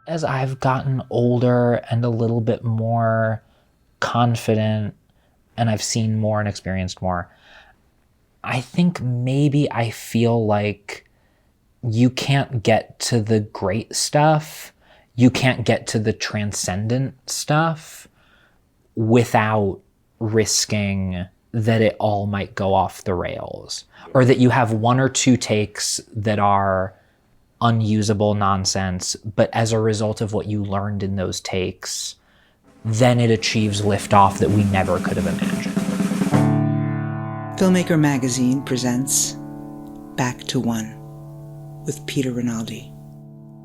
as I've gotten older and a little bit more confident and I've seen more and experienced more, I think maybe I feel like you can't get to the great stuff, you can't get to the transcendent stuff without risking that it all might go off the rails, or that you have one or two takes that are unusable nonsense, but as a result of what you learned in those takes, then it achieves liftoff that we never could have imagined. Filmmaker Magazine presents Back to One with Peter Rinaldi.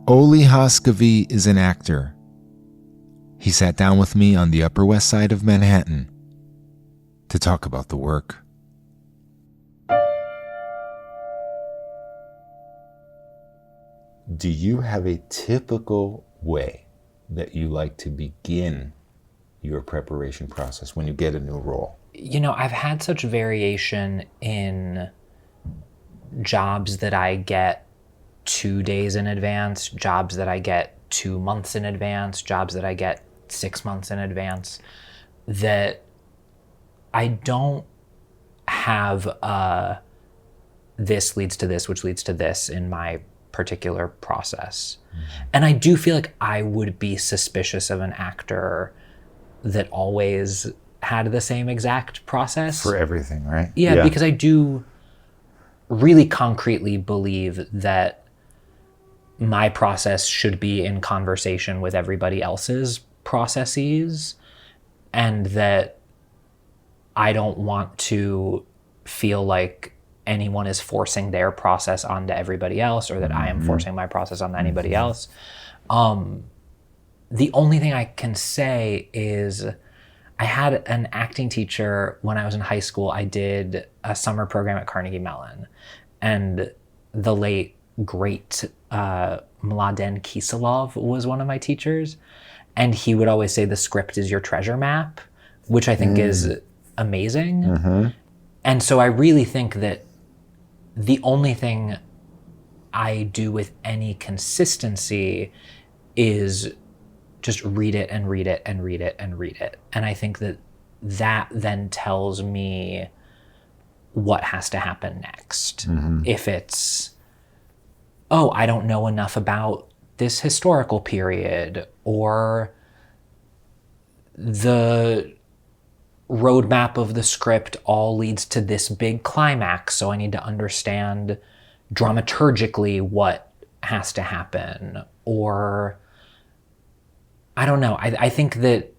Olli Haaskivi is an actor. He sat down with me on the Upper West Side of Manhattan to talk about the work. Do you have a typical way that you like to begin your preparation process when you get a new role? You know, I've had such variation in jobs that I get 2 days in advance, jobs that I get 2 months in advance, jobs that I get 6 months in advance, that I don't have this leads to this, which leads to this in my particular process. And I do feel like I would be suspicious of an actor that always had the same exact process. For everything, right? Yeah, because I do really concretely believe that my process should be in conversation with everybody else's processes, and that I don't want to feel like anyone is forcing their process onto everybody else, or that I am forcing my process onto anybody else. The only thing I can say is I had an acting teacher when I was in high school. I did a summer program at Carnegie Mellon, and the late, great Mladen Kiselov was one of my teachers. And he would always say the script is your treasure map, which I think is amazing. And so I really think that the only thing I do with any consistency is just read it and read it and read it and read it. And I think that that then tells me what has to happen next. If it's, oh, I don't know enough about this historical period, or the roadmap of the script all leads to this big climax, so I need to understand dramaturgically what has to happen, or I don't know. I think that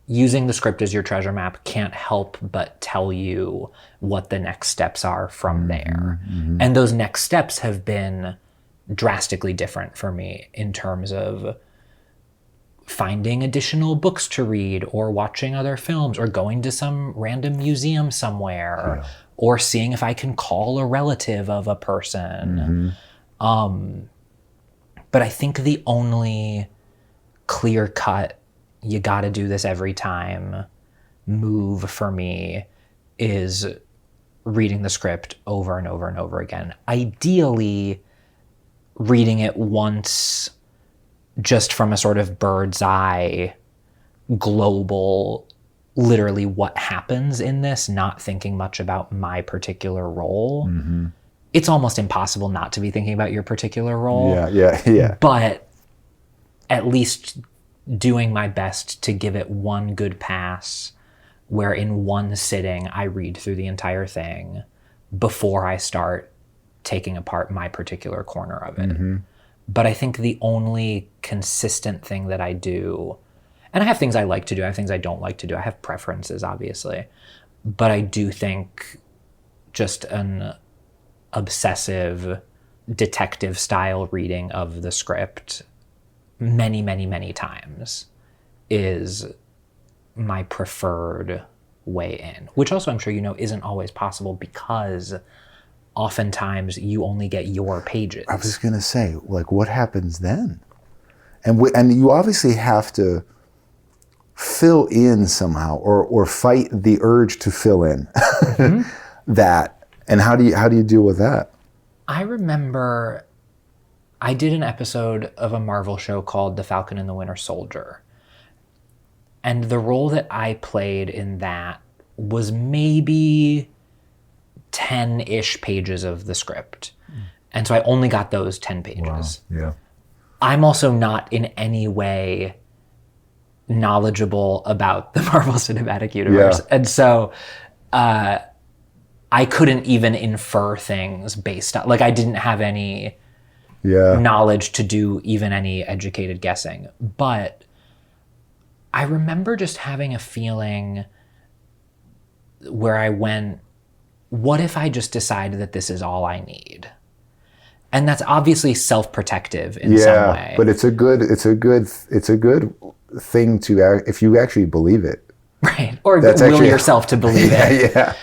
using the script as your treasure map can't help but tell you what the next steps are from there. And those next steps have been drastically different for me in terms of finding additional books to read, or watching other films, or going to some random museum somewhere, or seeing if I can call a relative of a person. But I think the only clear cut, you gotta do this every time move for me is reading the script over and over and over again. Ideally, reading it once just from a sort of bird's eye, global, literally what happens in this, not thinking much about my particular role. It's almost impossible not to be thinking about your particular role. Yeah. But at least doing my best to give it one good pass, where in one sitting I read through the entire thing before I start taking apart my particular corner of it. But I think the only consistent thing that I do, and I have things I like to do, I have things I don't like to do, I have preferences, obviously, but I do think just an obsessive detective style reading of the script many, many, many times is my preferred way in, which also I'm sure you know isn't always possible, because oftentimes you only get your pages. I was going to say, like, what happens then? And you obviously have to fill in somehow, or fight the urge to fill in that. And how do you deal with that? I remember I did an episode of a Marvel show called The Falcon and the Winter Soldier. And the role that I played in that was maybe 10-ish pages of the script. And so I only got those 10 pages. Wow. Yeah. I'm also not in any way knowledgeable about the Marvel Cinematic Universe. Yeah. And so I couldn't even infer things based on, like I didn't have any knowledge to do even any educated guessing. But I remember just having a feeling where I went, what if I just decide that this is all I need? And that's obviously self-protective in some way. But it's a good thing to, if you actually believe it. Right. Or will yourself to believe it. Yeah.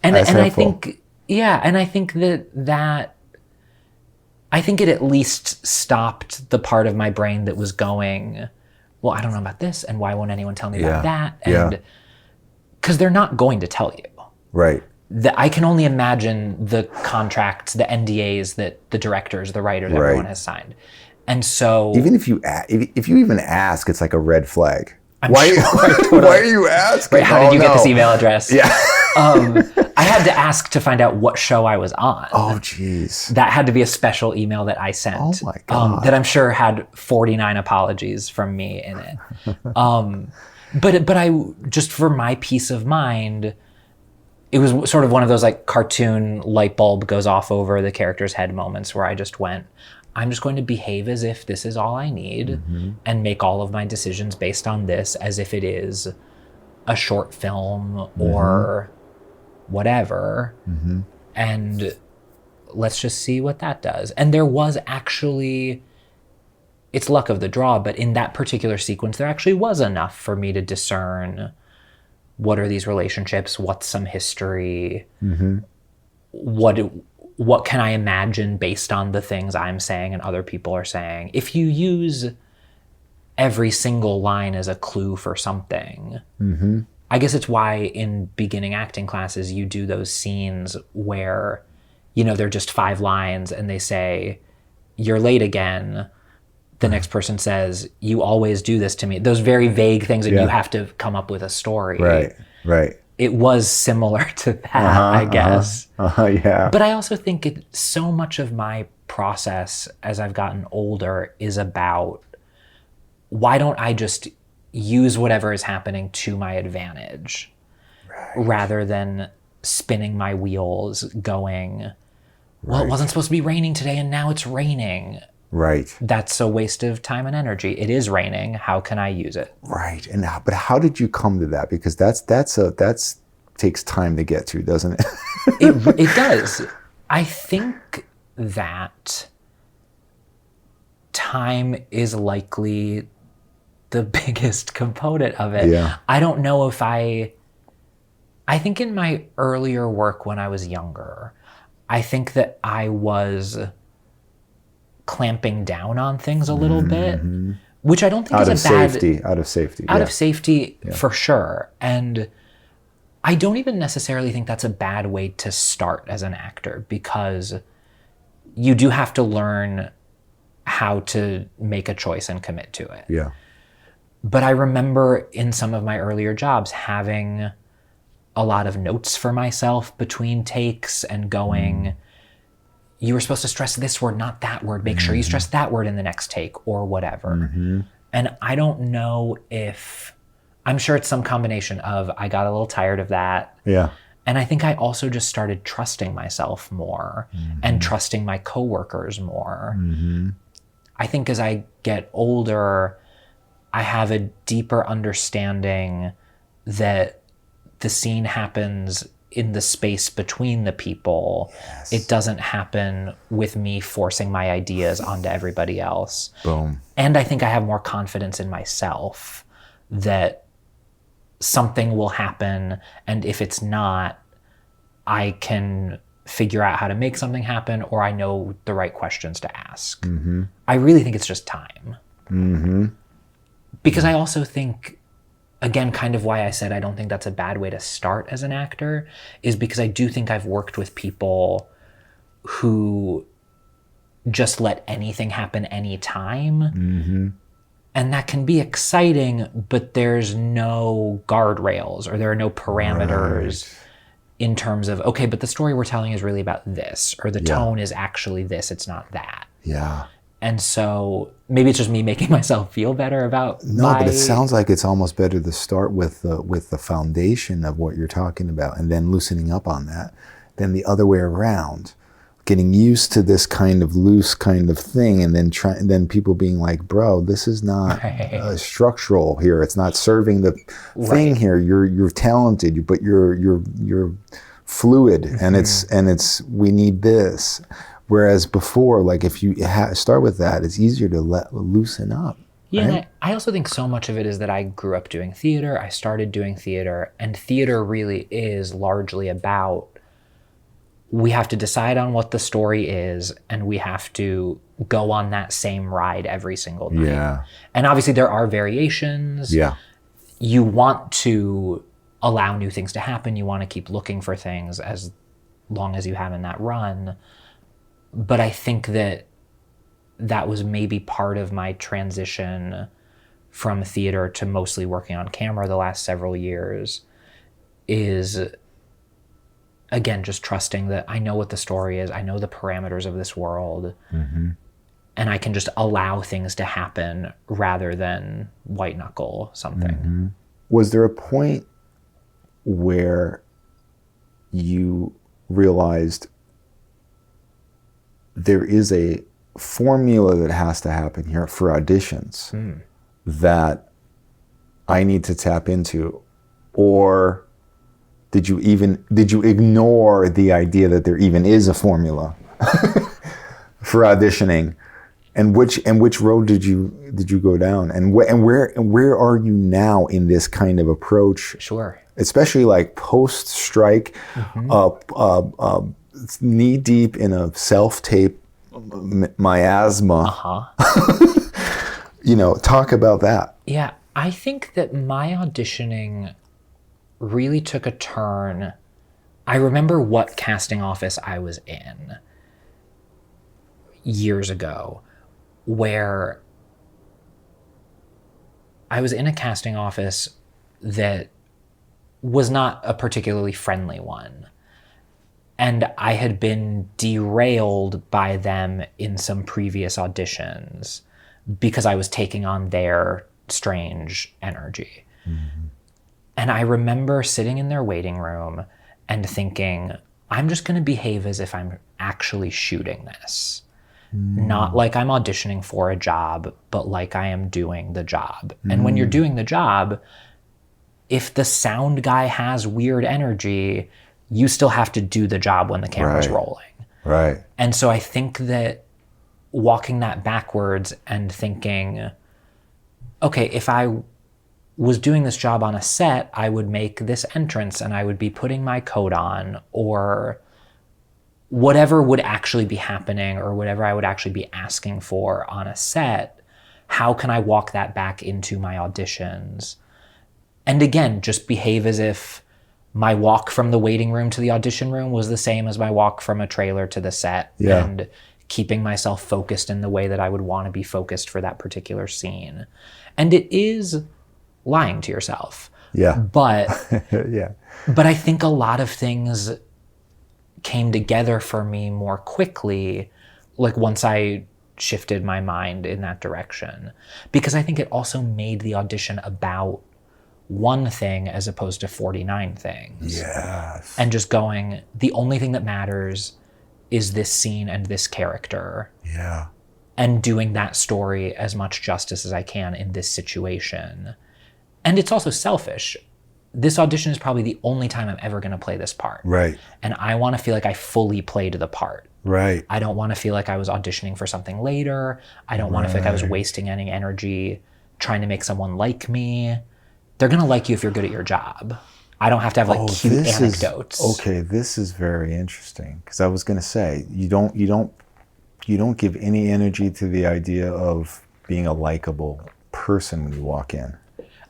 And I think, and I think that I think it at least stopped the part of my brain that was going, well, I don't know about this, and why won't anyone tell me about that? And because they're not going to tell you. Right. I can only imagine the contracts, the NDAs that the directors, the writers, everyone has signed. And so even if you even ask, it's like a red flag. Why are you asking? Right, how did you get this email address? Yeah. I had to ask to find out what show I was on. Oh, geez. That had to be a special email that I sent. Oh, my God. That I'm sure had 49 apologies from me in it. But I, just for my peace of mind, it was sort of one of those like cartoon light bulb goes off over the character's head moments where I just went, I'm just going to behave as if this is all I need and make all of my decisions based on this as if it is a short film or whatever. And let's just see what that does. And there was actually, it's luck of the draw, but in that particular sequence, there actually was enough for me to discern what are these relationships, what's some history, what can I imagine based on the things I'm saying and other people are saying. If you use every single line as a clue for something, I guess it's why in beginning acting classes you do those scenes where, you know, they're just 5 lines and they say, "You're late again." The next person says, "You always do this to me." Those very vague things, and you have to come up with a story. Right. It was similar to that, I guess. Yeah. But I also think so much of my process as I've gotten older is about, why don't I just use whatever is happening to my advantage rather than spinning my wheels going, well, it wasn't supposed to be raining today and now it's raining. Right. That's a waste of time and energy. It is raining. How can I use it? Right. But how did you come to that? Because that's takes time to get to, doesn't it? It does. I think that time is likely the biggest component of it. Yeah. I don't know if I think in my earlier work when I was younger, I think that I was clamping down on things a little bit, which I don't think is a bad... Out of safety. Out of safety, for sure. And I don't even necessarily think that's a bad way to start as an actor, because you do have to learn how to make a choice and commit to it. Yeah. But I remember in some of my earlier jobs having a lot of notes for myself between takes and going, you were supposed to stress this word, not that word. Make sure you stress that word in the next take or whatever. And I don't know if, I'm sure it's some combination of I got a little tired of that. Yeah. And I think I also just started trusting myself more and trusting my coworkers more. I think as I get older, I have a deeper understanding that the scene happens in the space between the people. Yes. It doesn't happen with me forcing my ideas onto everybody else. Boom. And I think I have more confidence in myself that something will happen, and if it's not, I can figure out how to make something happen, or I know the right questions to ask. I really think it's just time. Because I also think, again, kind of why I said I don't think that's a bad way to start as an actor, is because I do think I've worked with people who just let anything happen anytime. Mm-hmm. And that can be exciting, but there's no guardrails or there are no parameters in terms of, okay, but the story we're telling is really about this, or the tone is actually this, it's not that. Yeah. And so maybe it's just me making myself feel better about but it sounds like it's almost better to start with the foundation of what you're talking about and then loosening up on that than the other way around. Getting used to this kind of loose kind of thing, and then people being like, "Bro, this is not structural here. It's not serving the thing here. You're talented, but you're fluid, and it's we need this." Whereas before, like if you start with that, it's easier to loosen up. Yeah, right? and I also think so much of it is that I grew up doing theater. I started doing theater, and theater really is largely about, we have to decide on what the story is, and we have to go on that same ride every single night. Yeah. And obviously there are variations. Yeah. You want to allow new things to happen. You want to keep looking for things as long as you have in that run. But I think that was maybe part of my transition from theater to mostly working on camera the last several years, is again, just trusting that I know what the story is, I know the parameters of this world, and I can just allow things to happen rather than white knuckle something. Was there a point where you realized there is a formula that has to happen here for auditions that I need to tap into? Or did you ignore the idea that there even is a formula for auditioning? And which road did you go down? And where are you now in this kind of approach? Sure. Especially like post-strike, knee deep in a self-tape miasma. Talk about that. Yeah, I think that my auditioning really took a turn. I remember what casting office I was in years ago, where I was in a casting office that was not a particularly friendly one. And I had been derailed by them in some previous auditions because I was taking on their strange energy. And I remember sitting in their waiting room and thinking, I'm just going to behave as if I'm actually shooting this. Not like I'm auditioning for a job, but like I am doing the job. And when you're doing the job, if the sound guy has weird energy, you still have to do the job when the camera's rolling. Right. And so I think that walking that backwards and thinking, okay, if I was doing this job on a set, I would make this entrance and I would be putting my coat on, or whatever would actually be happening or whatever I would actually be asking for on a set, how can I walk that back into my auditions? And again, just behave as if my walk from the waiting room to the audition room was the same as my walk from a trailer to the set, and keeping myself focused in the way that I would want to be focused for that particular scene. And it is lying to yourself. But but I think a lot of things came together for me more quickly, like once I shifted my mind in that direction, because I think it also made the audition about one thing as opposed to 49 things. Yes. And just going, the only thing that matters is this scene and this character. Yeah. And doing that story as much justice as I can in this situation. And it's also selfish. This audition is probably the only time I'm ever going to play this part. Right. And I want to feel like I fully played the part. Right. I don't want to feel like I was auditioning for something later. I don't want to feel like I was wasting any energy trying to make someone like me. They're going to like you if you're good at your job. I don't have to have like cute anecdotes. This is very interesting, because I was going to say, you don't give any energy to the idea of being a likable person when you walk in.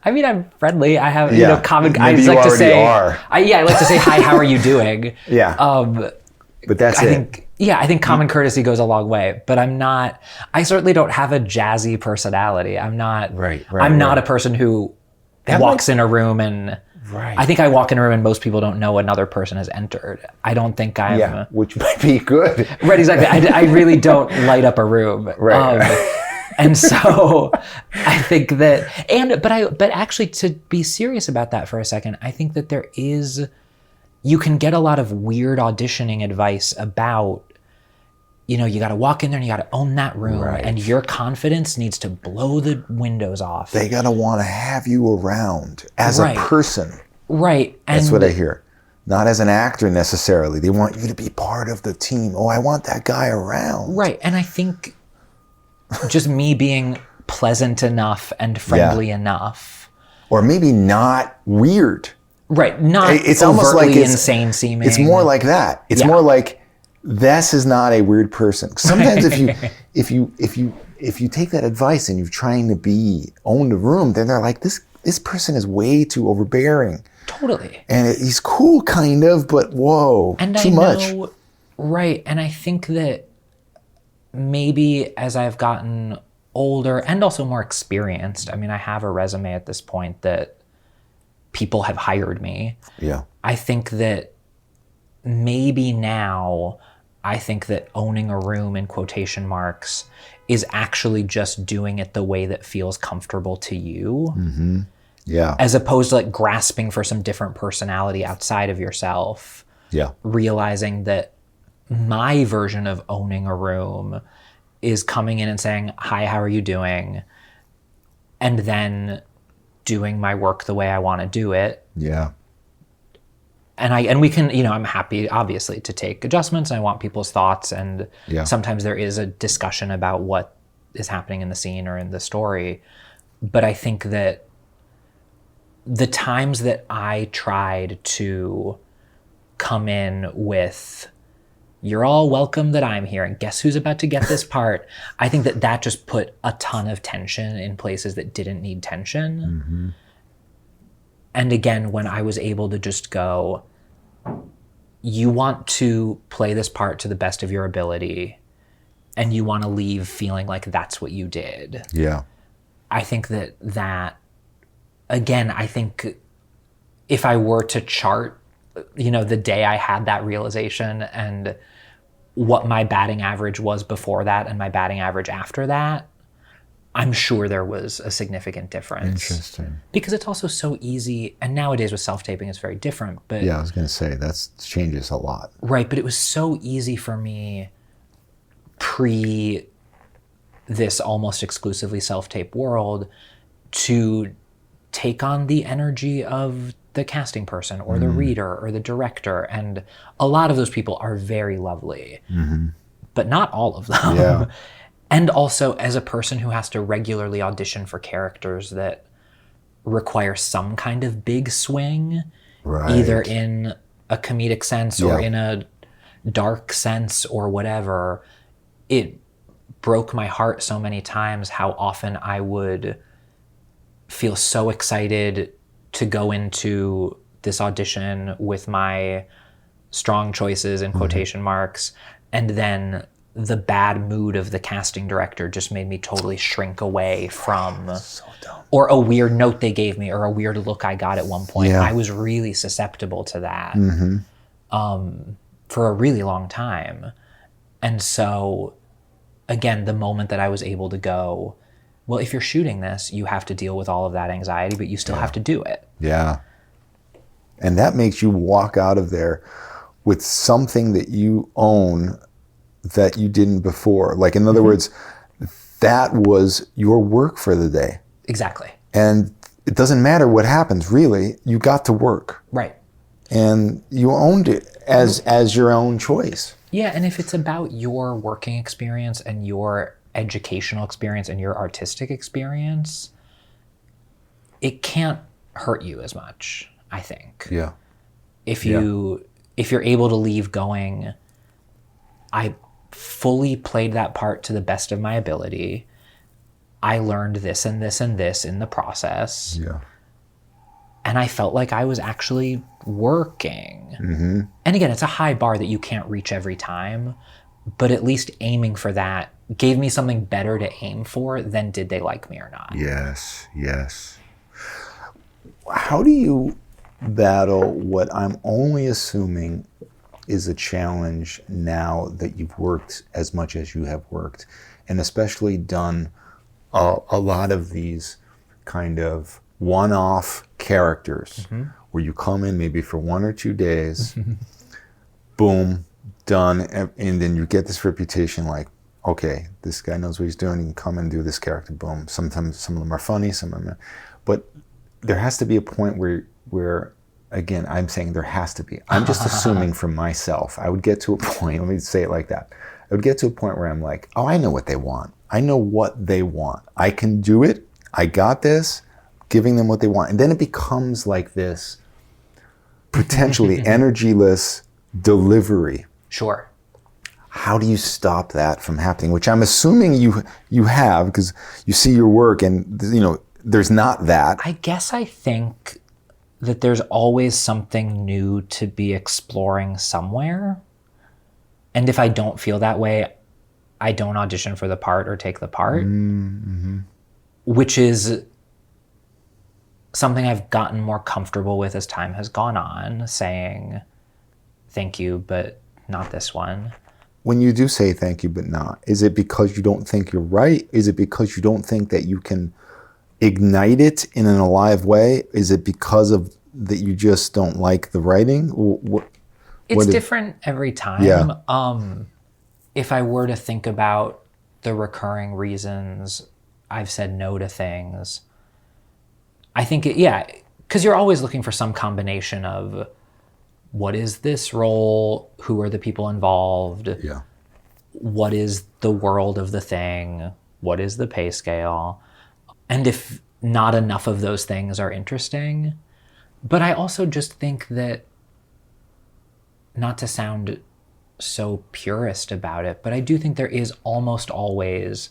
I mean, I'm friendly. I have common. Maybe I just you like to already say, are. I like to say, hi, how are you doing? But that's I think Yeah, I think common courtesy goes a long way, but I certainly don't have a jazzy personality. I'm not a person who walks in a room and I think I walk in a room and most people don't know another person has entered. I don't think I'm... Yeah, which might be good. Right, exactly. I really don't light up a room. Right. And so I think that, but actually to be serious about that for a second, I think that you can get a lot of weird auditioning advice about, you got to walk in there and you got to own that room and your confidence needs to blow the windows off. They got to want to have you around as a person. Right. That's what I hear. Not as an actor necessarily. They want you to be part of the team. Oh, I want that guy around. Right. And I think just me being pleasant enough and friendly enough. Or maybe not weird. Right. Not it's almost like it's insane seeming. It's more like that. It's more like, this is not a weird person. Sometimes if you take that advice and you're trying to own the room, then they're like, this person is way too overbearing. Totally. And he's cool kind of, but whoa, and too much. Right. And I think that maybe as I've gotten older and also more experienced, I mean, I have a resume at this point that people have hired me. Yeah. I think that maybe now, I think that owning a room in quotation marks is actually just doing it the way that feels comfortable to you. Mm-hmm. Yeah. As opposed to like grasping for some different personality outside of yourself. Yeah. Realizing that my version of owning a room is coming in and saying, hi, how are you doing? And then doing my work the way I want to do it. Yeah. And we can, I'm happy obviously to take adjustments and I want people's thoughts. And sometimes there is a discussion about what is happening in the scene or in the story. But I think that the times that I tried to come in with, you're all welcome that I'm here and guess who's about to get this part, I think that just put a ton of tension in places that didn't need tension. Mm-hmm. And again, when I was able to just go, you want to play this part to the best of your ability and you want to leave feeling like that's what you did. Yeah. I think that again, I think if I were to chart, the day I had that realization and what my batting average was before that and my batting average after that, I'm sure there was a significant difference. Interesting. Because it's also so easy, and nowadays with self-taping it's very different. But yeah, I was going to say, that changes a lot. Right, but it was so easy for me pre this almost exclusively self-tape world to take on the energy of the casting person or the reader or the director. And a lot of those people are very lovely, but not all of them. Yeah. And also as a person who has to regularly audition for characters that require some kind of big swing, either in a comedic sense or in a dark sense or whatever, it broke my heart so many times how often I would feel so excited to go into this audition with my strong choices in quotation marks, and then the bad mood of the casting director just made me totally shrink away from, or a weird note they gave me or a weird look I got at one point. Yeah. I was really susceptible to that for a really long time. And so again, the moment that I was able to go, well, if you're shooting this, you have to deal with all of that anxiety, but you still have to do it. Yeah. And that makes you walk out of there with something that you own that you didn't before. Like, in other words, that was your work for the day. Exactly. And it doesn't matter what happens, really. You got to work. Right. And you owned it as your own choice. Yeah, and if it's about your working experience and your educational experience and your artistic experience, it can't hurt you as much, I think. Yeah. If you're able to leave going, I fully played that part to the best of my ability. I learned this and this and this in the process. Yeah. And I felt like I was actually working. And again, it's a high bar that you can't reach every time, but at least aiming for that gave me something better to aim for than did they like me or not. Yes, yes. How do you battle what I'm only assuming is a challenge now that you've worked as much as you have worked, and especially done a lot of these kind of one-off characters where you come in maybe for 1 or 2 days, boom, done, and then you get this reputation like, okay, this guy knows what he's doing, he can come and do this character, boom. Sometimes some of them are funny, some of them are, but there has to be a point where again, I'm saying there has to be. I'm just assuming for myself. I would get to a point, let me say it like that. I would get to a point where I'm like, oh, I know what they want. I know what they want. I can do it. I got this, giving them what they want. And then it becomes like this potentially energyless delivery. Sure. How do you stop that from happening? Which I'm assuming you have, because you see your work and, you know, there's not that. I guess I think that there's always something new to be exploring somewhere. And if I don't feel that way, I don't audition for the part or take the part, which is something I've gotten more comfortable with as time has gone on, saying thank you, but not this one. When you do say thank you, but not, is it because you don't think you're right? Is it because you don't think that you can ignite it in an alive way? Is it because of that you just don't like the writing? It's different every time. Yeah. If I were to think about the recurring reasons I've said no to things, I think, because you're always looking for some combination of what is this role? Who are the people involved? Yeah. What is the world of the thing? What is the pay scale? And if not enough of those things are interesting, but I also just think that, not to sound so purist about it, but I do think there is almost always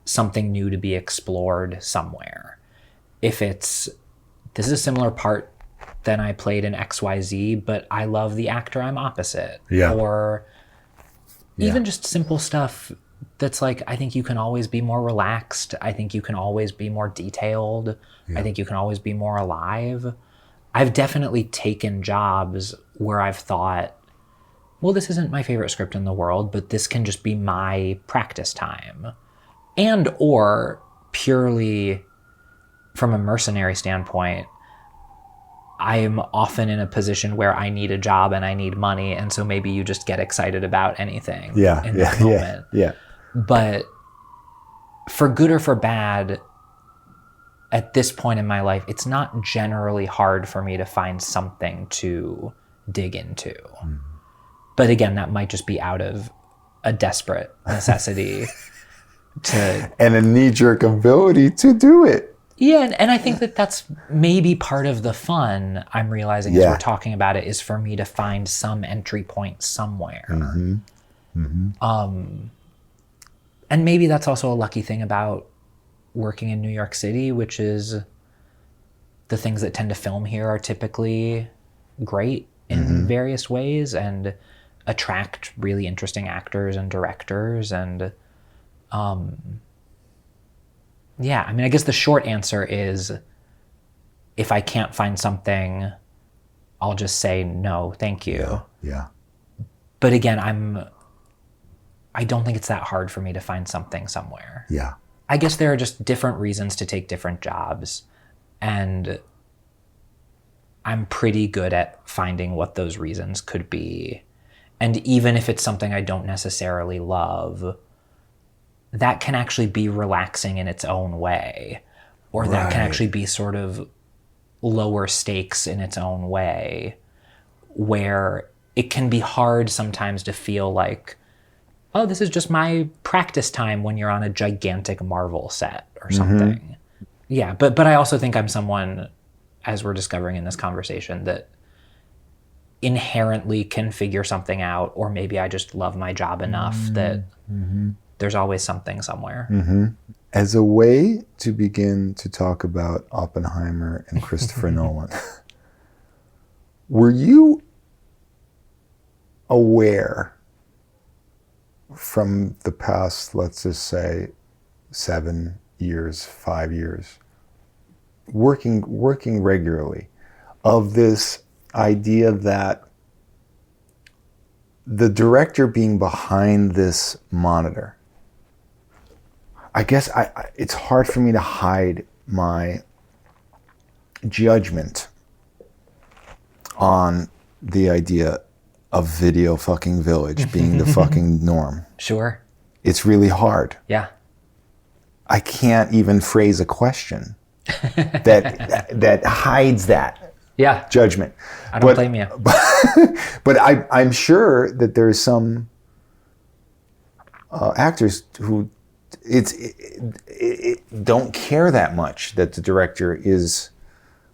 something new to be explored somewhere. If it's, this is a similar part than I played in XYZ, but I love the actor I'm opposite. Yeah. Or even just simple stuff that's like, I think you can always be more relaxed. I think you can always be more detailed. I think you can always be more alive. I've definitely taken jobs where I've thought, well, this isn't my favorite script in the world, but this can just be my practice time. And or purely from a mercenary standpoint, I am often in a position where I need a job and I need money, and so maybe you just get excited about anything in that moment. Yeah. But for good or for bad, at this point in my life, it's not generally hard for me to find something to dig into. But again, that might just be out of a desperate necessity to... And a knee-jerk ability to do it. Yeah, and I think that that's maybe part of the fun I'm realizing as we're talking about it, is for me to find some entry point somewhere. And maybe that's also a lucky thing about working in New York City, which is the things that tend to film here are typically great in various ways and attract really interesting actors and directors. And yeah, I mean, I guess the short answer is, if I can't find something, I'll just say no, thank you. Yeah. But again, I don't think it's that hard for me to find something somewhere. Yeah. I guess there are just different reasons to take different jobs, and I'm pretty good at finding what those reasons could be. And even if it's something I don't necessarily love, that can actually be relaxing in its own way, or that can actually be sort of lower stakes in its own way, where it can be hard sometimes to feel like, oh, this is just my practice time when you're on a gigantic Marvel set or something. Yeah, but I also think I'm someone, as we're discovering in this conversation, that inherently can figure something out, or maybe I just love my job enough that there's always something somewhere. As a way to begin to talk about Oppenheimer and Christopher Nolan, were you aware from the past, let's just say 7 years, 5 years, working regularly, of this idea that the director being behind this monitor, I guess it's hard for me to hide my judgment on the idea of video fucking village being the fucking norm. Sure. It's really hard. Yeah. I can't even phrase a question that hides that Yeah. judgment. I don't blame you. But I'm sure that there's some actors who don't care that much that the director is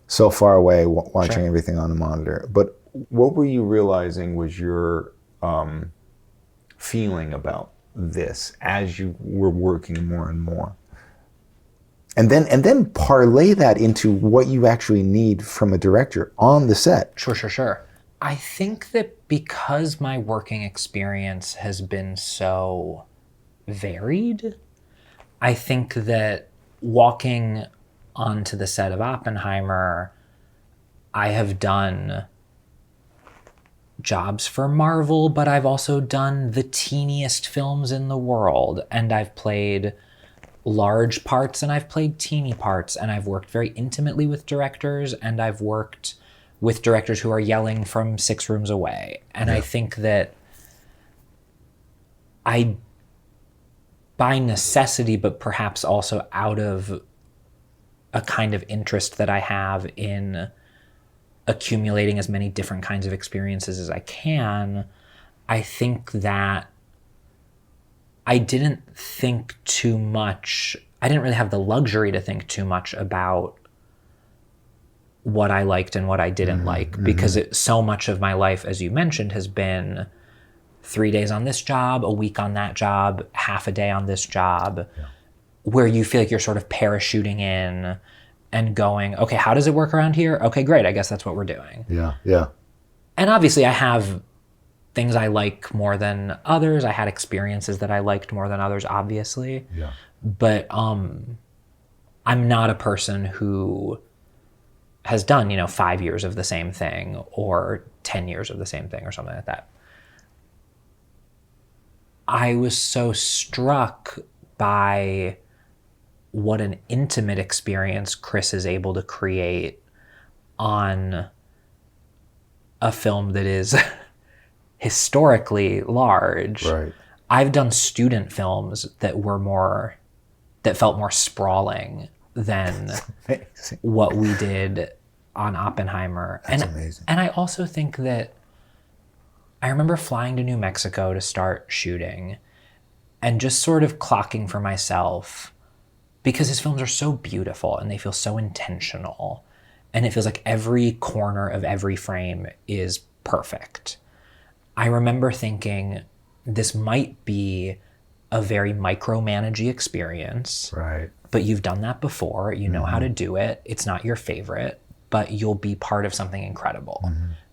so far away watching Sure. everything on the monitor. But what were you realizing was your feeling about this as you were working more and more? And then parlay that into what you actually need from a director on the set. Sure. I think that because my working experience has been so varied, I think that walking onto the set of Oppenheimer, I have done jobs for Marvel, but I've also done the teeniest films in the world, and I've played large parts and I've played teeny parts, and I've worked very intimately with directors, and I've worked with directors who are yelling from 6 rooms away. And I think that I, by necessity, but perhaps also out of a kind of interest that I have in accumulating as many different kinds of experiences as I can, I think that I didn't think too much. I didn't really have the luxury to think too much about what I liked and what I didn't like, because so much of my life, as you mentioned, has been 3 days on this job, a week on that job, half a day on this job, where you feel like you're sort of parachuting in and going, okay, how does it work around here? Okay, great. I guess that's what we're doing. Yeah. And obviously I have things I like more than others. I had experiences that I liked more than others, obviously. Yeah. But I'm not a person who has done, 5 years of the same thing or 10 years of the same thing or something like that. I was so struck by what an intimate experience Chris is able to create on a film that is historically large. Right. I've done student films that felt more sprawling than Amazing. what we did on Oppenheimer. That's amazing. And I also think that I remember flying to New Mexico to start shooting and just sort of clocking for myself, because his films are so beautiful and they feel so intentional, and it feels like every corner of every frame is perfect. I remember thinking, this might be a very micromanagey experience, Right. but you've done that before. You know how to do it. It's not your favorite, but you'll be part of something incredible.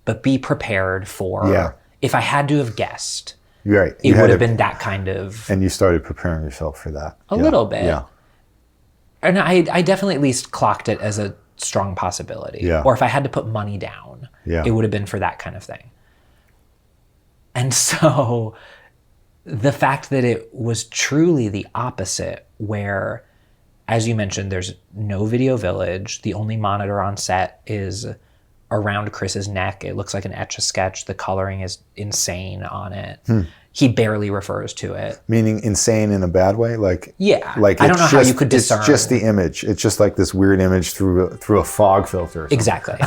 But be prepared for, if I had to have guessed, You're right. it would have been that kind of, And you started preparing yourself for that. a little bit. Yeah. And I definitely at least clocked it as a strong possibility. Yeah. Or if I had to put money down, Yeah. it would have been for that kind of thing. And so the fact that it was truly the opposite, where, as you mentioned, there's no video village. The only monitor on set is around Chris's neck. It looks like an Etch-a-Sketch. The coloring is insane on it. He barely refers to it. Meaning insane in a bad way? Like, Yeah. like I don't know it's how just- you could discern. It's just the image. It's just like this weird image through a fog filter. Or something. Exactly.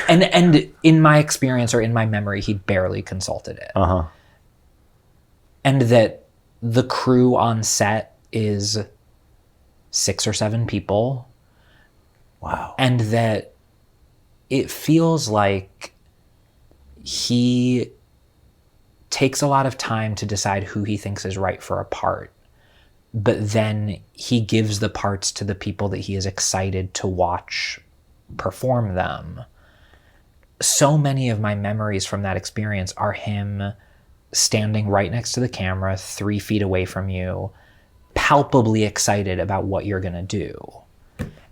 And in my experience or in my memory, he barely consulted it. Uh-huh. And that the crew on set is 6 or 7 people. Wow. And that it feels like he takes a lot of time to decide who he thinks is right for a part, but then he gives the parts to the people that he is excited to watch perform them. So many of my memories from that experience are him standing right next to the camera, 3 feet away from you, palpably excited about what you're going to do.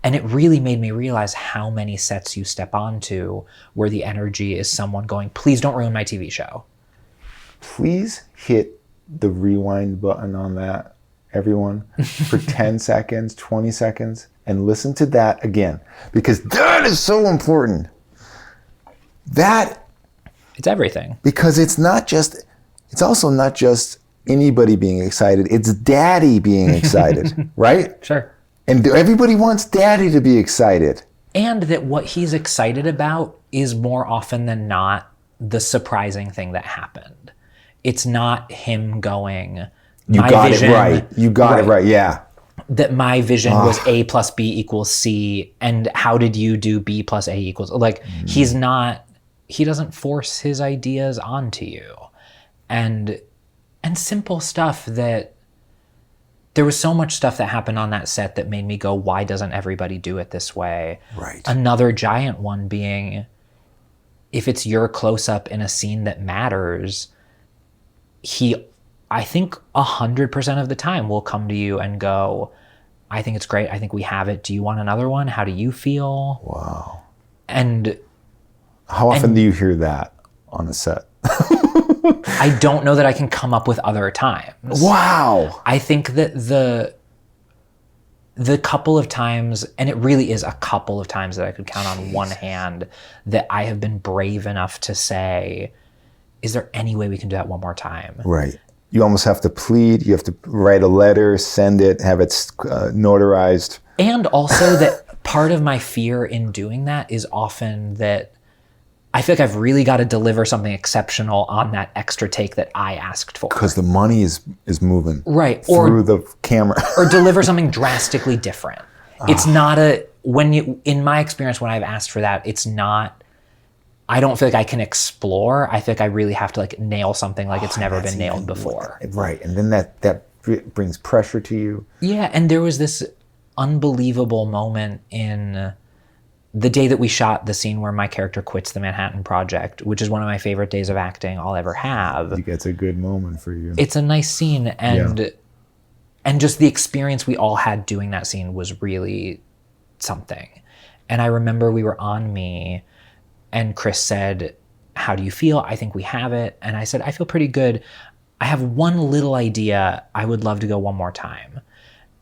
And it really made me realize how many sets you step onto where the energy is someone going, please don't ruin my TV show. Please hit the rewind button on that, everyone, for 10 seconds, 20 seconds, and listen to that again, because that is so important. It's everything. Because it's also not just anybody being excited, it's daddy being excited, right? Sure. And everybody wants daddy to be excited. And that what he's excited about is more often than not the surprising thing that happened. It's not him going, You got it right, yeah. That my vision was A plus B equals C, and how did you do B plus A equals... Like, he doesn't force his ideas onto you. And simple stuff that... There was so much stuff that happened on that set that made me go, why doesn't everybody do it this way? Right. Another giant one being, if it's your close-up in a scene that matters, I think 100% of the time will come to you and go, I think it's great. I think we have it. Do you want another one? How do you feel? Wow. And how often do you hear that on a set? I don't know that I can come up with other times. Wow. I think that the couple of times, and it really is a couple of times that I could count on one hand, that I have been brave enough to say, is there any way we can do that one more time? Right. You almost have to plead. You have to write a letter, send it, have it notarized. And also that part of my fear in doing that is often that I feel like I've really got to deliver something exceptional on that extra take that I asked for. Because the money is moving right through the camera. Or deliver something drastically different. It's not in my experience, when I've asked for that, it's not, I don't feel like I can explore. I feel like I really have to like nail something like it's never been nailed before. Right. And then that brings pressure to you. Yeah. And there was this unbelievable moment in the day that we shot the scene where my character quits the Manhattan Project, which is one of my favorite days of acting I'll ever have. I think that's a good moment for you. It's a nice scene, and just the experience we all had doing that scene was really something. And I remember we were on me, and Chris said, how do you feel? I think we have it. And I said, I feel pretty good. I have one little idea. I would love to go one more time.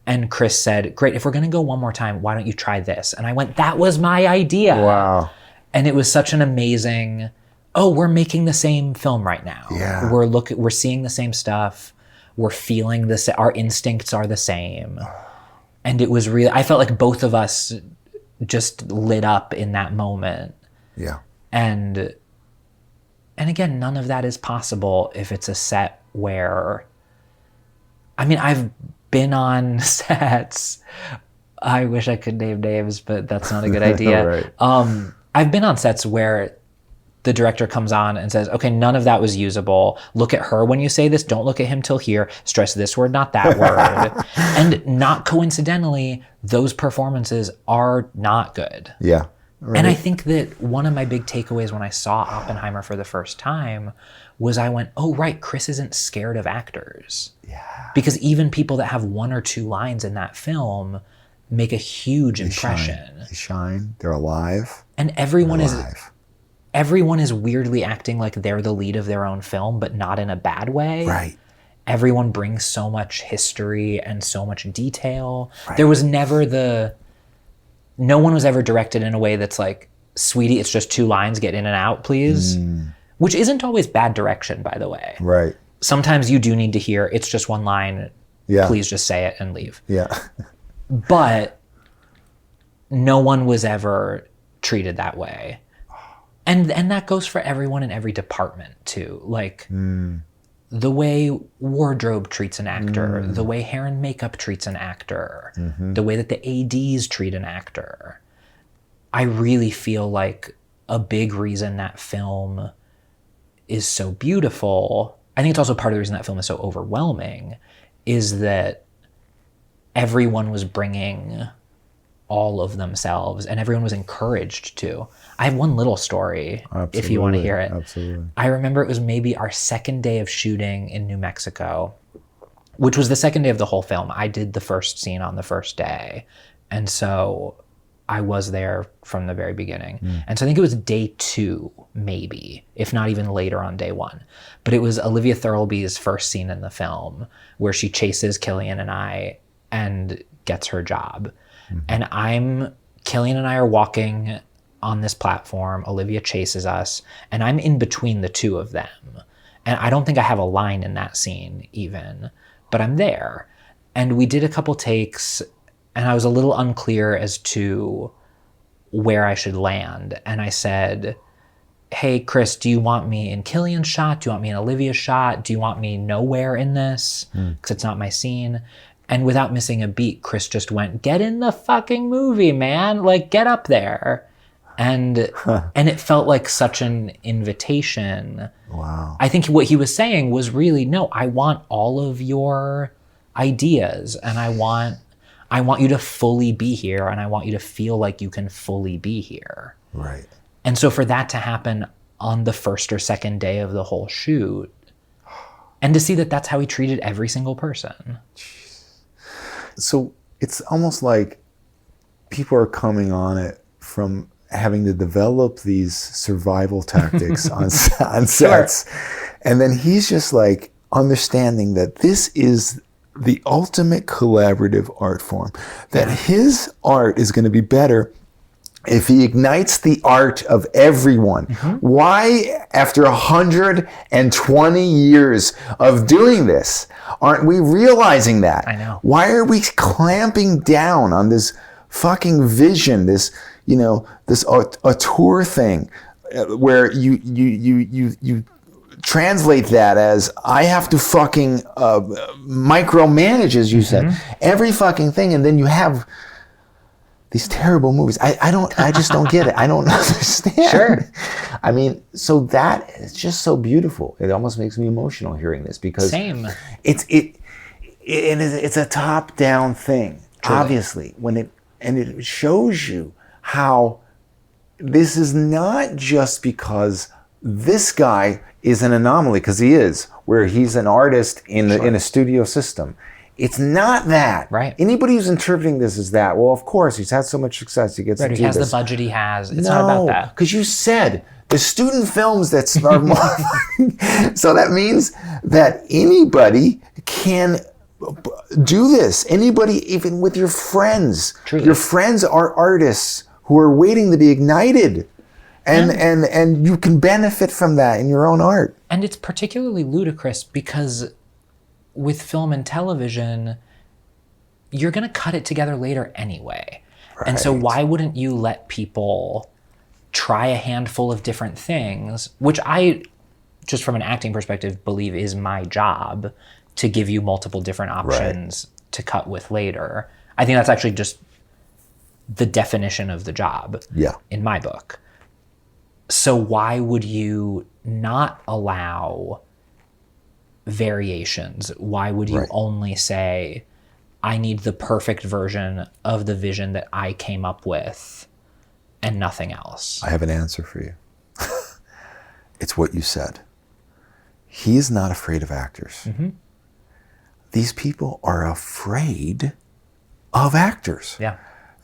And Chris said, great, if we're going to go one more time, why don't you try this? And I went, that was my idea. Wow. And it was such an amazing, we're making the same film right now. Yeah. We're seeing the same stuff. We're feeling this. Our instincts are the same. And it was really, I felt like both of us just lit up in that moment. Yeah. And again, none of that is possible if it's a set where, I've been on sets. I wish I could name names, but that's not a good idea. Right. I've been on sets where the director comes on and says, okay, none of that was usable. Look at her when you say this. Don't look at him till here. Stress this word, not that word. And not coincidentally, those performances are not good. Yeah. Right. And I think that one of my big takeaways when I saw Oppenheimer for the first time was I went, oh, right, Chris isn't scared of actors. Yeah. Because even people that have 1 or 2 lines in that film make a huge impression. They shine. They're alive. And everyone is weirdly acting like they're the lead of their own film, but not in a bad way. Right. Everyone brings so much history and so much detail. Right. There was never no one was ever directed in a way that's like, sweetie, it's just 2 lines, get in and out, please. Which isn't always bad direction, by the way. Right. Sometimes you do need to hear, it's just 1 line, please just say it and leave. Yeah. But no one was ever treated that way. And that goes for everyone in every department too. Like the way wardrobe treats an actor, the way hair and makeup treats an actor, the way that the ADs treat an actor. I really feel like a big reason that film is so beautiful, I think it's also part of the reason that film is so overwhelming, is that everyone was bringing all of themselves, and everyone was encouraged to. I have one little story, if you want to hear it. Absolutely. I remember it was maybe our second day of shooting in New Mexico, which was the second day of the whole film. I did the first scene on the first day. And so I was there from the very beginning. And so I think it was day 2, maybe, if not even later on day 1. But it was Olivia Thirlby's first scene in the film where she chases Killian and I and gets her job. And Killian and I are walking on this platform. Olivia chases us, and I'm in between the two of them. And I don't think I have a line in that scene even, but I'm there. And we did a couple takes, and I was a little unclear as to where I should land. And I said, hey, Chris, do you want me in Killian's shot? Do you want me in Olivia's shot? Do you want me nowhere in this? Because it's not my scene. And without missing a beat, Chris just went, get in the fucking movie, man. Like, get up there. And it felt like such an invitation. Wow. I think what he was saying was really, no, I want all of your ideas, and I want you to fully be here, and I want you to feel like you can fully be here. Right. And so for that to happen on the first or second day of the whole shoot, and to see that that's how he treated every single person. So it's almost like people are coming on it from having to develop these survival tactics on sets. And then he's just like understanding that this is the ultimate collaborative art form, that his art is going to be better if he ignites the art of everyone. Why, after 120 years of doing this, aren't we realizing that? I know. Why are we clamping down on this fucking vision, this, you know, this auteur thing, where you translate that as I have to fucking micromanage, as you said, every fucking thing, and then you have these terrible movies. I just don't get it. I don't understand. Sure. I mean, so that is just so beautiful. It almost makes me emotional hearing this, because Same. It's a top-down thing, Truly. obviously, and it shows you how this is not just because this guy is an anomaly, because he is, where he's an artist in a studio system. It's not that. Right. Anybody who's interpreting this as that, well, of course, he's had so much success, he gets to do He has this. the budget he has. It's not about that. Because you said the student films that are more. So that means that anybody can do this. Anybody, even with your friends. Truly. Your friends are artists who are waiting to be ignited. And you can benefit from that in your own art. And it's particularly ludicrous because with film and television, you're going to cut it together later anyway. Right. And so why wouldn't you let people try a handful of different things, which I, just from an acting perspective, believe is my job, to give you multiple different options to cut with later. I think that's actually just the definition of the job in my book. So why would you not allow variations? Why would you only say, I need the perfect version of the vision that I came up with and nothing else? I have an answer for you. It's what you said. He is not afraid of actors. These people are afraid of actors. Yeah.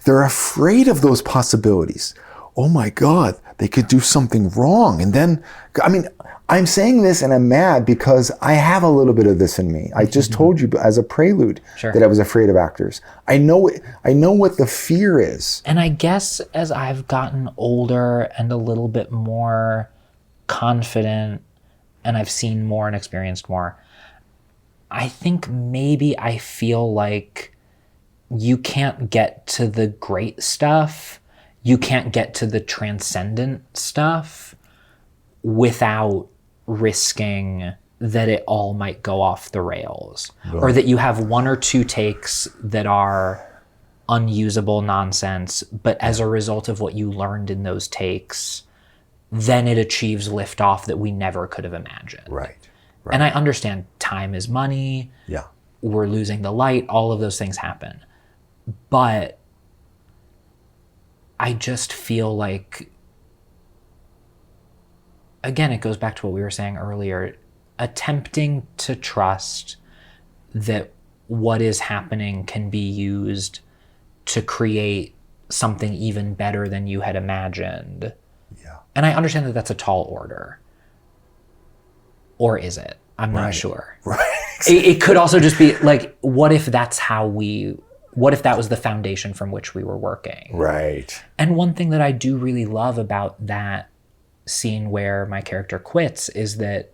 They're afraid of those possibilities. Oh my God, they could do something wrong. And then, I mean, I'm saying this and I'm mad because I have a little bit of this in me. I just told you as a prelude that I was afraid of actors. I know what the fear is. And I guess as I've gotten older and a little bit more confident, and I've seen more and experienced more, I think maybe I feel like you can't get to the great stuff, you can't get to the transcendent stuff without risking that it all might go off the rails, or that you have one or two takes that are unusable nonsense, but as a result of what you learned in those takes, then it achieves liftoff that we never could have imagined. Right. And I understand time is money. Yeah. We're losing the light. All of those things happen. But I just feel like, again, it goes back to what we were saying earlier, attempting to trust that what is happening can be used to create something even better than you had imagined. Yeah. And I understand that that's a tall order. Or is it? I'm not sure. Right. It could also just be like, what if that was the foundation from which we were working? Right. And one thing that I do really love about that scene where my character quits is that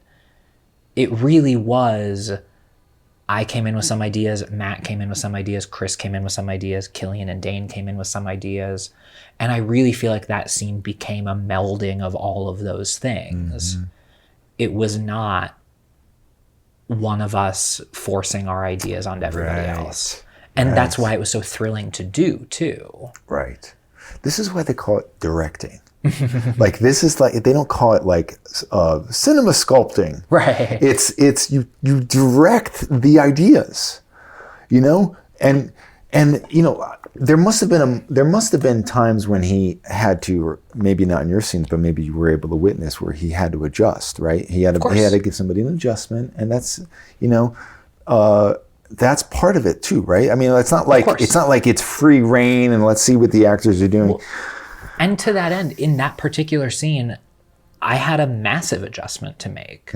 it really was, I came in with some ideas, Matt came in with some ideas, Chris came in with some ideas, Killian and Dane came in with some ideas. And I really feel like that scene became a melding of all of those things. Mm-hmm. It was not one of us forcing our ideas onto everybody else. And that's why it was so thrilling to do too. Right. This is why they call it directing. Like, this is like, they don't call it like cinema sculpting. Right. It's you direct the ideas, you know? And you know, there must have been times when he had to, or maybe not in your scenes, but maybe you were able to witness where he had to adjust, right? He had to give somebody an adjustment, and that's, you know, that's part of it too, right? I mean, it's not like it's free reign and let's see what the actors are doing. Well, and to that end, in that particular scene, I had a massive adjustment to make.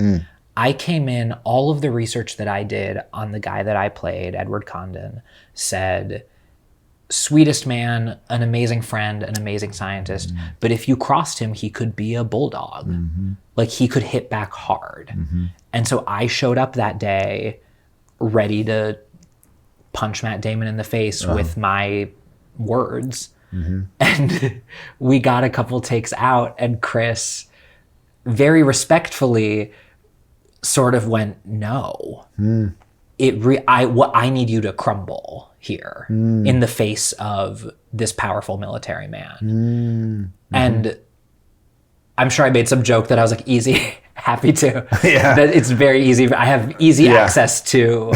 I came in, all of the research that I did on the guy that I played, Edward Condon, said, sweetest man, an amazing friend, an amazing scientist, but if you crossed him, he could be a bulldog. Like, he could hit back hard. And so I showed up that day ready to punch Matt Damon in the face with my words. And we got a couple takes out, and Chris very respectfully sort of went, no, I need you to crumble here in the face of this powerful military man. And I'm sure I made some joke that I was like, easy, happy to. Yeah. That it's very easy. I have easy access to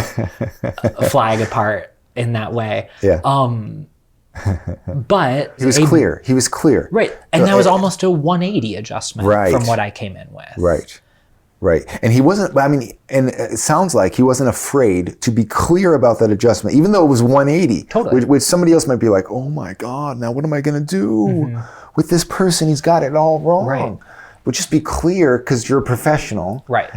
flying apart in that way. Yeah. But he was clear. Right. And that was almost a 180 adjustment from what I came in with. Right. And he wasn't, I mean, and it sounds like he wasn't afraid to be clear about that adjustment, even though it was 180. Totally. Which somebody else might be like, oh my God, now what am I going to do with this person? He's got it all wrong. Right. But just be clear because you're a professional. Right.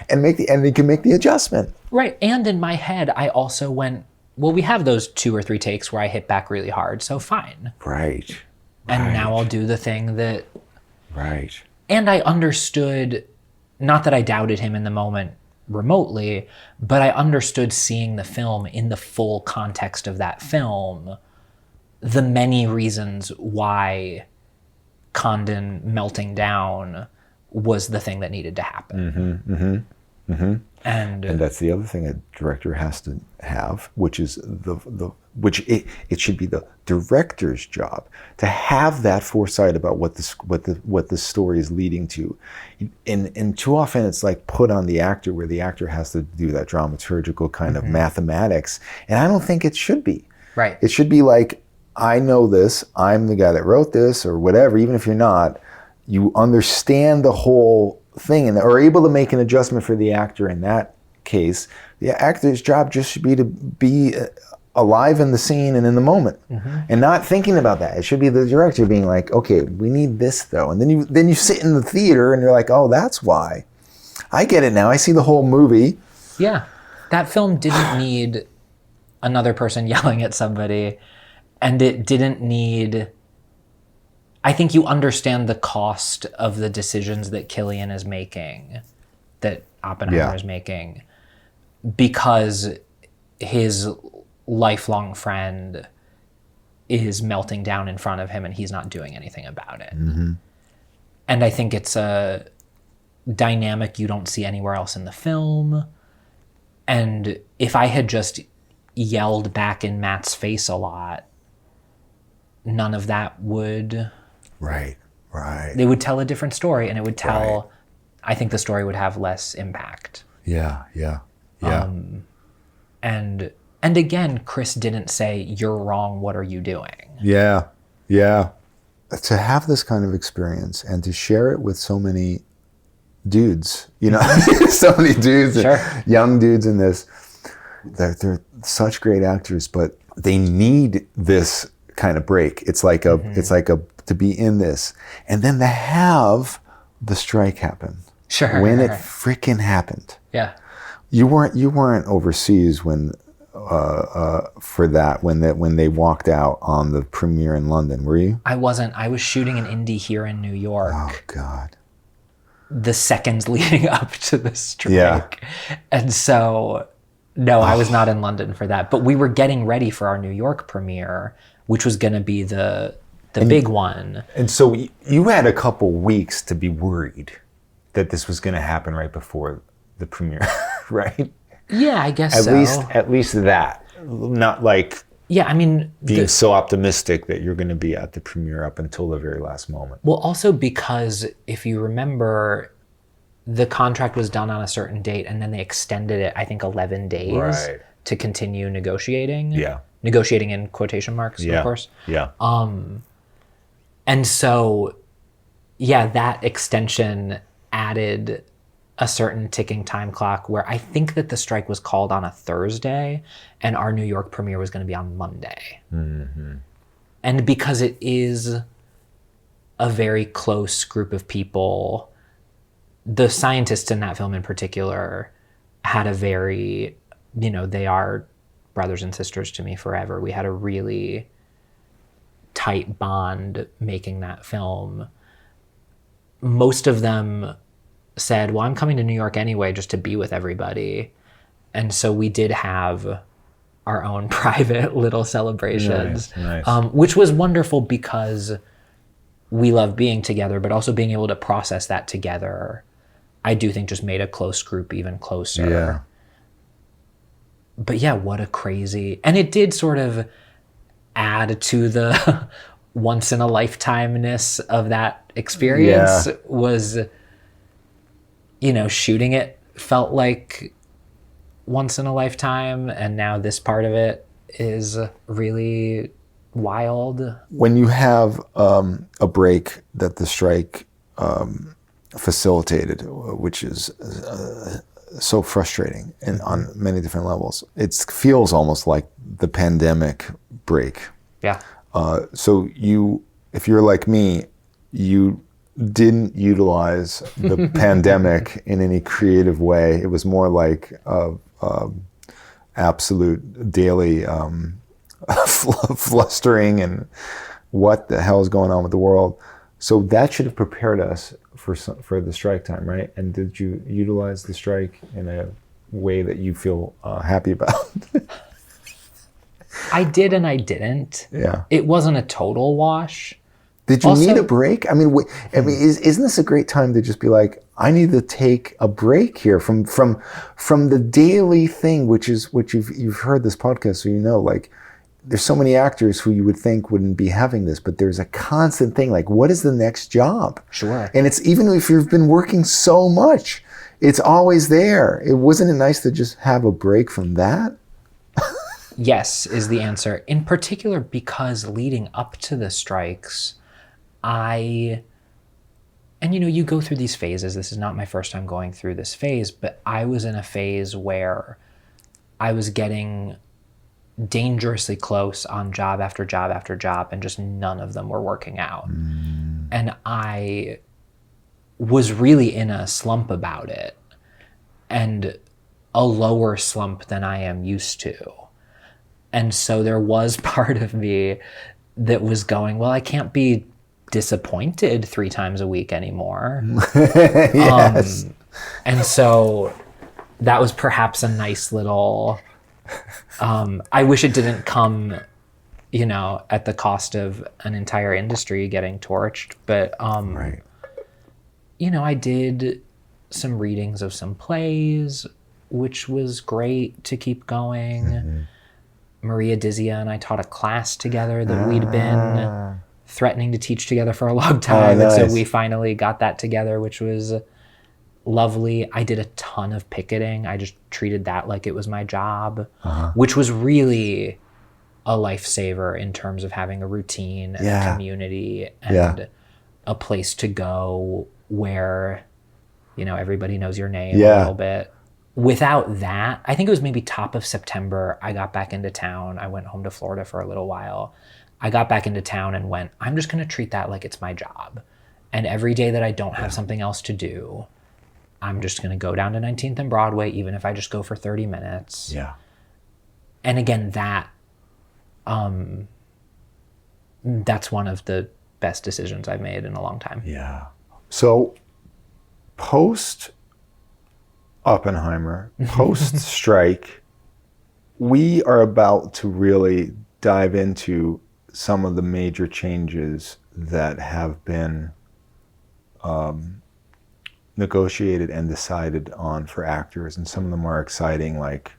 and you can make the adjustment. Right. And in my head, I also went, well, we have those 2 or 3 takes where I hit back really hard, so fine. Right. And now I'll do the thing that... Right. And I understood, not that I doubted him in the moment remotely, but I understood seeing the film in the full context of that film, the many reasons why Condon melting down was the thing that needed to happen. And that's the other thing a director has to have, which is it should be the director's job to have that foresight about what the story is leading to, and too often it's like put on the actor, where the actor has to do that dramaturgical kind of mathematics, and I don't think it should be. Right. It should be like, I know this, I'm the guy that wrote this, or whatever. Even if you're not, you understand the whole thing and are able to make an adjustment for the actor in that case. The actor's job just should be to be alive in the scene and in the moment, and not thinking about that. It should be the director being like, okay, we need this though. And then you sit in the theater and you're like, oh, that's why. I get it now. I see the whole movie. Yeah. That film didn't need another person yelling at somebody, and it didn't need... I think you understand the cost of the decisions that Killian is making, that Oppenheimer is making, because his lifelong friend is melting down in front of him and he's not doing anything about it. And I think it's a dynamic you don't see anywhere else in the film. And if I had just yelled back in Matt's face a lot, none of that would... Right. They would tell a different story, and it would tell... I think the story would have less impact. Yeah. And And again, Chris didn't say, "You're wrong, what are you doing?" Yeah. Yeah. To have this kind of experience and to share it with so many dudes, so many dudes, Sure. young dudes in this, they're such great actors, but they need this kind of break. It's like to be in this and then to have the strike happen. Sure. When it freaking happened. Yeah. You weren't overseas when for that when they walked out on the premiere in London, were you? I wasn't. I was shooting an indie here in New York. Oh God. The seconds leading up to the strike. Yeah. And so, no, I was not in London for that. But we were getting ready for our New York premiere, which was going to be the big one. And so you had a couple weeks to be worried that this was going to happen right before the premiere, right? Yeah, I guess so. At least that. Not like yeah, I mean, being so optimistic that you're going to be at the premiere up until the very last moment. Well, also because if you remember, the contract was done on a certain date and then they extended it, I think, 11 days Right. to continue negotiating. Yeah. Negotiating in quotation marks, of course. Yeah. And so, yeah, that extension added a certain ticking time clock where I think that the strike was called on a Thursday and our New York premiere was going to be on Monday. Mm-hmm. And because it is a very close group of people, the scientists in that film in particular had a very, they are brothers and sisters to me forever. We had a really tight bond making that film. Most of them said, well, I'm coming to New York anyway just to be with everybody. And so we did have our own private little celebrations, Nice. Which was wonderful because we love being together, but also being able to process that together, I do think just made a close group even closer. Yeah. But yeah, what a crazy... And it did sort of add to the once in a lifetime-ness of that experience. Yeah. Was... shooting it felt like once in a lifetime, and now this part of it is really wild. When you have a break that the strike facilitated, which is so frustrating and on many different levels, it feels almost like the pandemic break. Yeah. So if you're like me, you didn't utilize the pandemic in any creative way. It was more like absolute daily flustering and what the hell is going on with the world. So that should have prepared us for the strike time, right? And did you utilize the strike in a way that you feel happy about? I did and I didn't. Yeah. It wasn't a total wash. Did you Also- need a break? I mean, isn't this a great time to just be like, I need to take a break here from the daily thing, which you've heard this podcast, so like there's so many actors who you would think wouldn't be having this, but there's a constant thing like, what is the next job? Sure. And it's even if you've been working so much, it's always there. Wasn't it nice to just have a break from that? Yes, is the answer. In particular, because leading up to the strikes, you go through these phases. This is not my first time going through this phase, but I was in a phase where I was getting dangerously close on job after job after job, and just none of them were working out. And I was really in a slump about it, and a lower slump than I am used to. And so there was part of me that was going, well, I can't be disappointed 3 times a week anymore. Yes. And so that was perhaps a nice little, I wish it didn't come, at the cost of an entire industry getting torched. But, Right. I did some readings of some plays, which was great to keep going. Mm-hmm. Maria Dizia and I taught a class together that we'd been threatening to teach together for a long time. Oh, nice. And so we finally got that together, which was lovely. I did a ton of picketing. I just treated that like it was my job, which was really a lifesaver in terms of having a routine and a community and a place to go where, you know, everybody knows your name a little bit. Without that, I think it was maybe top of September, I got back into town. I went home to Florida for a little while. I got back into town and went, I'm just going to treat that like it's my job. And every day that I don't have something else to do, I'm just going to go down to 19th and Broadway, even if I just go for 30 minutes. Yeah. And again, that's one of the best decisions I've made in a long time. Yeah. So post Oppenheimer, post strike, we are about to really dive into some of the major changes that have been negotiated and decided on for actors, and some of them are exciting, like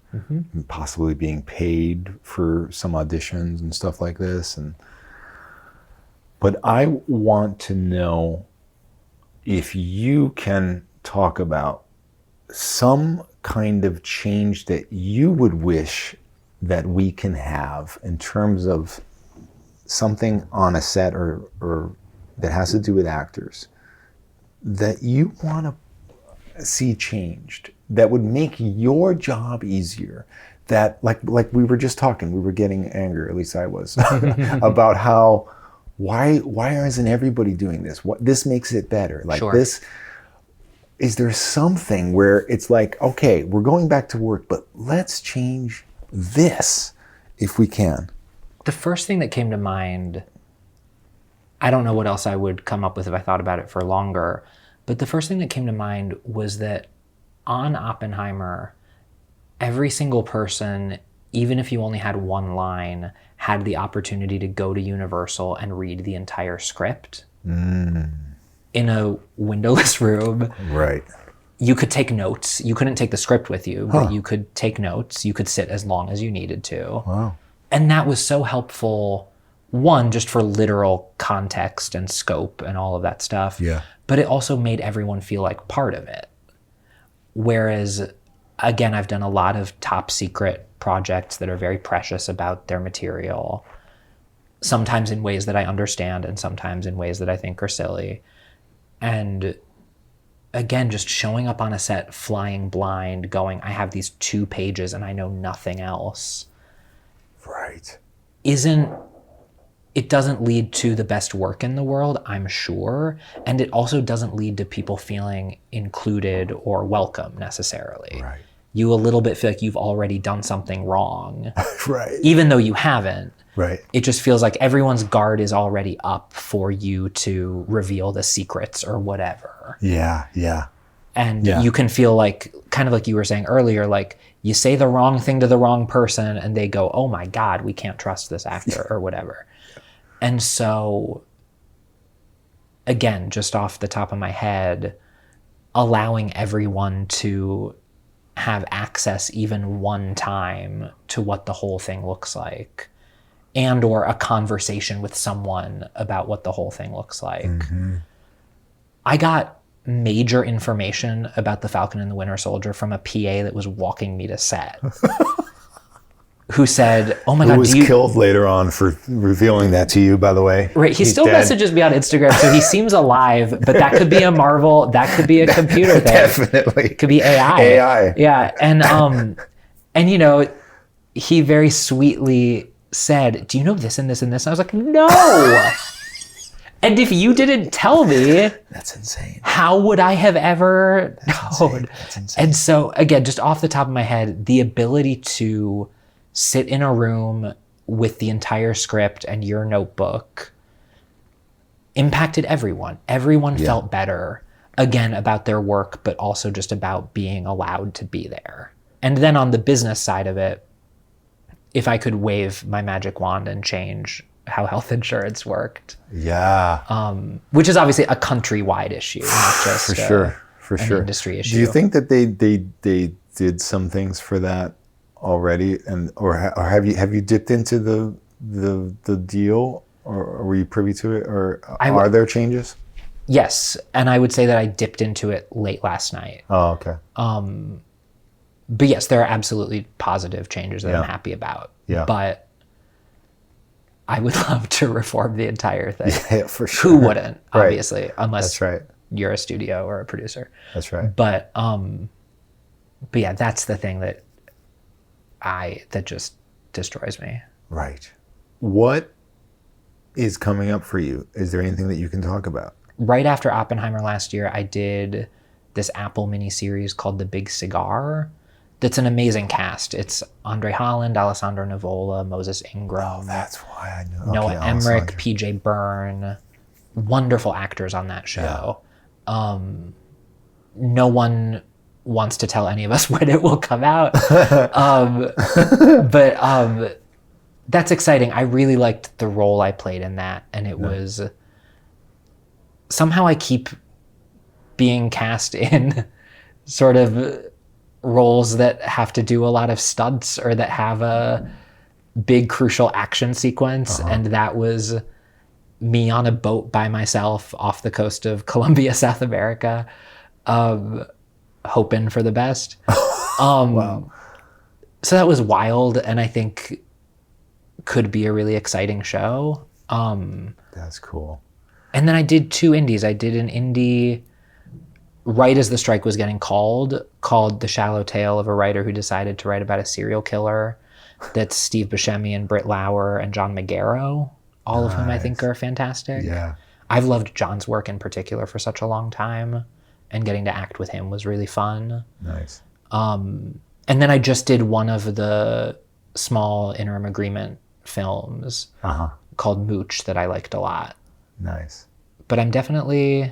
possibly being paid for some auditions and stuff like this. But I want to know if you can talk about some kind of change that you would wish that we can have in terms of something on a set or that has to do with actors that you want to see changed, that would make your job easier, that like we were just talking, we were getting angry, at least I was, about how why isn't everybody doing this? What this makes it better. Like this, is there something where it's like, okay, we're going back to work, but let's change this if we can? The first thing that came to mind, I don't know what else I would come up with if I thought about it for longer, but the first thing that came to mind was that on Oppenheimer, every single person, even if you only had one line, had the opportunity to go to Universal and read the entire script in a windowless room. Right. You could take notes. You couldn't take the script with you, but you could take notes. You could sit as long as you needed to. Wow. And that was so helpful, one, just for literal context and scope and all of that stuff. Yeah. But it also made everyone feel like part of it. Whereas, again, I've done a lot of top secret projects that are very precious about their material, sometimes in ways that I understand and sometimes in ways that I think are silly. And again, just showing up on a set, flying blind, going, I have these 2 pages and I know nothing else. Right. It doesn't lead to the best work in the world, I'm sure. And it also doesn't lead to people feeling included or welcome necessarily. Right. You a little bit feel like you've already done something wrong. Right. Even though you haven't. Right. It just feels like everyone's guard is already up for you to reveal the secrets or whatever. Yeah, yeah. And you can feel like, kind of like you were saying earlier, like you say the wrong thing to the wrong person and they go, oh my God, we can't trust this actor or whatever. And so, again, just off the top of my head, allowing everyone to have access even one time to what the whole thing looks like, and or a conversation with someone about what the whole thing looks like. I got major information about The Falcon and the Winter Soldier from a PA that was walking me to set. Who said, oh my God, who was killed later on for revealing that to you, by the way. Right, he still dead. messages me on Instagram, so he seems alive, but that could be a Marvel, that could be a computer thing. Definitely. It could be AI. AI. Yeah, and you know, he very sweetly said, do you know this and this and this? And I was like, no! And if you didn't tell me, that's insane. How would I have ever known? That's insane. And so, again, just off the top of my head, the ability to sit in a room with the entire script and your notebook impacted everyone. Everyone felt better, again, about their work, but also just about being allowed to be there. And then on the business side of it, if I could wave my magic wand and change how health insurance worked. Yeah. Which is obviously a countrywide issue, not just for an sure. industry issue. Do you think that they did some things for that already, and or have you dipped into the deal, or were you privy to it, or are there changes? Yes, and I would say that I dipped into it late last night. Oh, okay. But yes, there are absolutely positive changes that I'm happy about. Yeah. But I would love to reform the entire thing. Yeah, for sure. Who wouldn't, Right. obviously, unless That's right. you're a studio or a producer. That's right. But yeah, that's the thing that just destroys me. Right. What is coming up for you? Is there anything that you can talk about? Right after Oppenheimer last year, I did this Apple miniseries called The Big Cigar. That's an amazing cast. It's Andre Holland, Alessandro Nivola, Moses Ingram. Oh, that's why I know. Noah Okay, Emmerich, Alessandro. P.J. Byrne. Wonderful actors on that show. No one wants to tell any of us when it will come out. But that's exciting. I really liked the role I played in that. And it was... Somehow I keep being cast in sort of roles that have to do a lot of stunts or that have a big crucial action sequence. And that was me on a boat by myself off the coast of Colombia, South America, hoping for the best. Wow. So that was wild, and I think could be a really exciting show. That's cool. And then I did 2 indies. I did an indie right as the strike was getting called The Shallow Tale of a Writer Who Decided to Write About a Serial Killer. That's Steve Buscemi and Britt Lauer and John Magaro, all of whom I think are fantastic. Yeah. I've loved John's work in particular for such a long time, and getting to act with him was really fun. Nice. And then I just did one of the small interim agreement films called Mooch that I liked a lot. Nice. But I'm definitely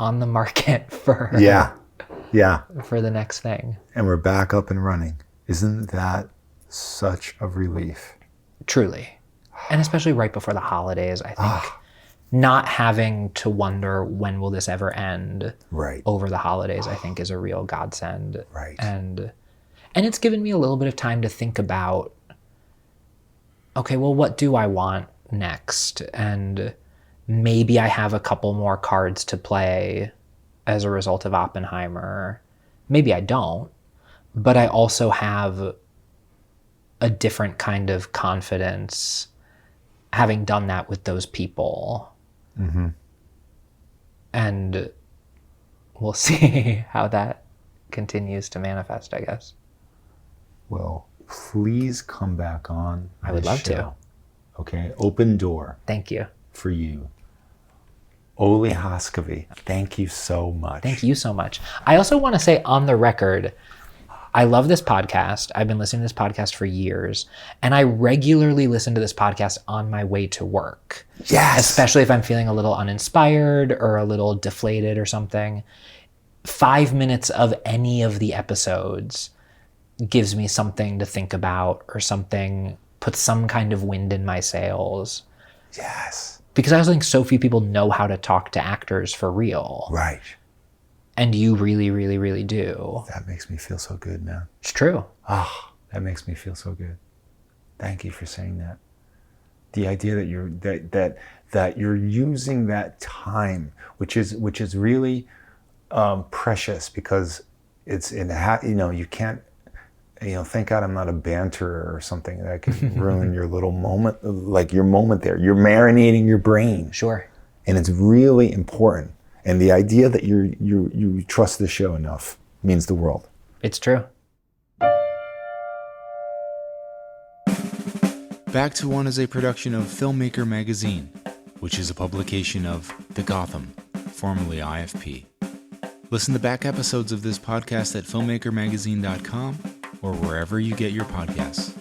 on the market for for the next thing. And we're back up and running. Isn't that such a relief? Truly. And especially right before the holidays, I think not having to wonder when will this ever end over the holidays, I think is a real godsend. Right. And it's given me a little bit of time to think about, okay, well, what do I want next? And maybe I have a couple more cards to play as a result of Oppenheimer. Maybe I don't, but I also have a different kind of confidence having done that with those people. And we'll see how that continues to manifest, I guess. Well, please come back on. I would love to. Okay, open door. Thank you. For you. Olli Haaskivi, thank you so much. Thank you so much. I also want to say on the record, I love this podcast. I've been listening to this podcast for years, and I regularly listen to this podcast on my way to work. Yes. Especially if I'm feeling a little uninspired or a little deflated or something. 5 minutes of any of the episodes gives me something to think about or something, puts some kind of wind in my sails. Yes. Because I also think so few people know how to talk to actors for real. Right. And you really, really, really do. That makes me feel so good, man. It's true. That makes me feel so good. Thank you for saying that. The idea that you're that you're using that time, which is really precious, because it's you can't. Thank God I'm not a banterer or something that could ruin your little moment, like your moment there. You're marinating your brain. Sure. And it's really important. And the idea that you trust the show enough means the world. It's true. Back to One is a production of Filmmaker Magazine, which is a publication of The Gotham, formerly IFP. Listen to back episodes of this podcast at filmmakermagazine.com or wherever you get your podcasts.